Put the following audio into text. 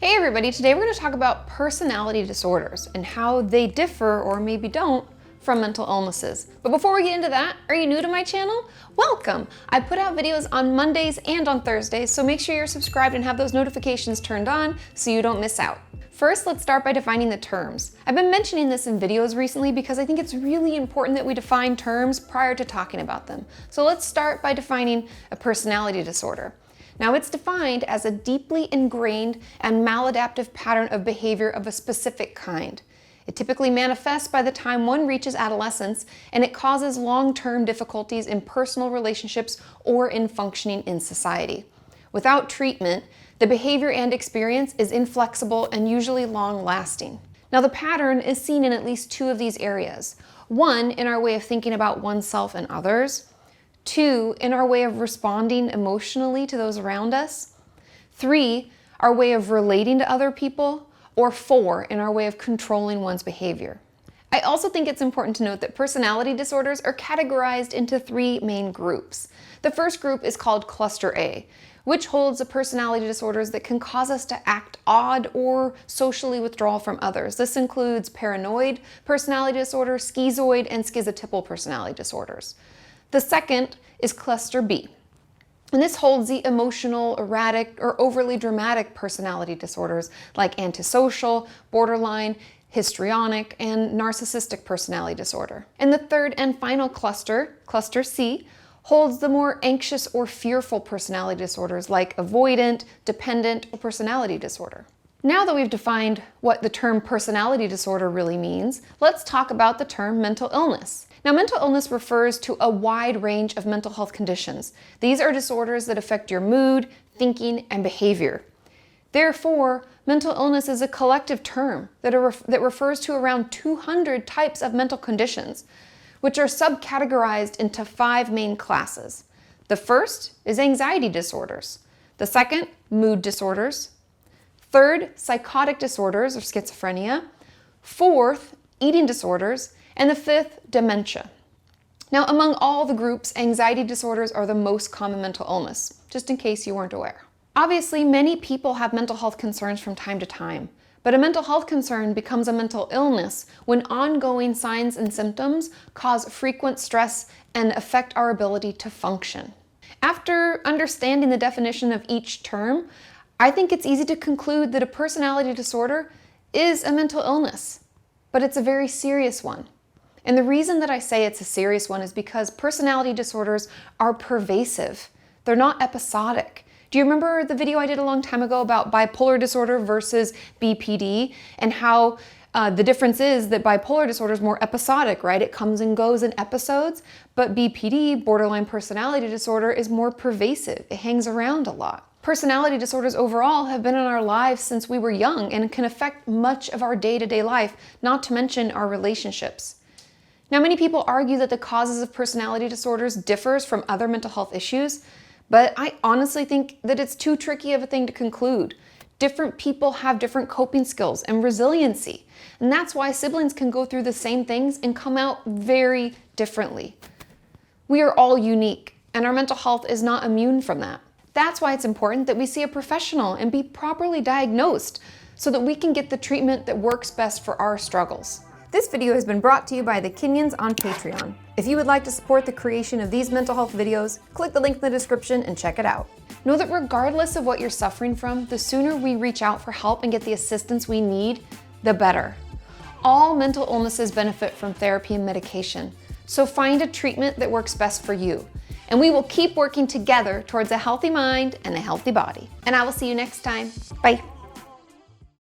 Hey everybody, today we're going to talk about personality disorders and how they differ, or maybe don't, from mental illnesses. But before we get into that, are you new to my channel? Welcome! I put out videos on Mondays and on Thursdays, so make sure you're subscribed and have those notifications turned on so you don't miss out. First, let's start by defining the terms. I've been mentioning this in videos recently because I think it's really important that we define terms prior to talking about them. So let's start by defining a personality disorder. Now, it's defined as a deeply ingrained and maladaptive pattern of behavior of a specific kind. It typically manifests by the time one reaches adolescence, and it causes long-term difficulties in personal relationships or in functioning in society. Without treatment, the behavior and experience is inflexible and usually long-lasting. Now, the pattern is seen in at least two of these areas. One, in our way of thinking about oneself and others. Two, in our way of responding emotionally to those around us. Three, our way of relating to other people. Or four, in our way of controlling one's behavior. I also think it's important to note that personality disorders are categorized into three main groups. The first group is called Cluster A, which holds the personality disorders that can cause us to act odd or socially withdraw from others. This includes paranoid personality disorder, schizoid, and schizotypal personality disorders. The second is Cluster B, and this holds the emotional, erratic, or overly dramatic personality disorders like antisocial, borderline, histrionic, and narcissistic personality disorder. And the third and final cluster, Cluster C, holds the more anxious or fearful personality disorders like avoidant, dependent, or personality disorder. Now that we've defined what the term personality disorder really means, let's talk about the term mental illness. Now, mental illness refers to a wide range of mental health conditions. These are disorders that affect your mood, thinking, and behavior. Therefore, mental illness is a collective term that refers to around 200 types of mental conditions, which are subcategorized into 5 main classes. The first is anxiety disorders. The second, mood disorders. Third, psychotic disorders or schizophrenia. Fourth, eating disorders. And the fifth, dementia. Now, among all the groups, anxiety disorders are the most common mental illness, just in case you weren't aware. Obviously, many people have mental health concerns from time to time, but a mental health concern becomes a mental illness when ongoing signs and symptoms cause frequent stress and affect our ability to function. After understanding the definition of each term, I think it's easy to conclude that a personality disorder is a mental illness, but it's a very serious one. And the reason that I say it's a serious one is because personality disorders are pervasive. They're not episodic. Do you remember the video I did a long time ago about bipolar disorder versus BPD, and how the difference is that bipolar disorder is more episodic, right? It comes and goes in episodes, but BPD, borderline personality disorder, is more pervasive. It hangs around a lot. Personality disorders overall have been in our lives since we were young and can affect much of our day-to-day life, not to mention our relationships. Now, many people argue that the causes of personality disorders differs from other mental health issues, but I honestly think that it's too tricky of a thing to conclude. Different people have different coping skills and resiliency, and that's why siblings can go through the same things and come out very differently. We are all unique, and our mental health is not immune from that. That's why it's important that we see a professional and be properly diagnosed so that we can get the treatment that works best for our struggles. This video has been brought to you by the Kenyans on Patreon. If you would like to support the creation of these mental health videos, click the link in the description and check it out. Know that regardless of what you're suffering from, the sooner we reach out for help and get the assistance we need, the better. All mental illnesses benefit from therapy and medication, so find a treatment that works best for you. And we will keep working together towards a healthy mind and a healthy body. And I will see you next time. Bye.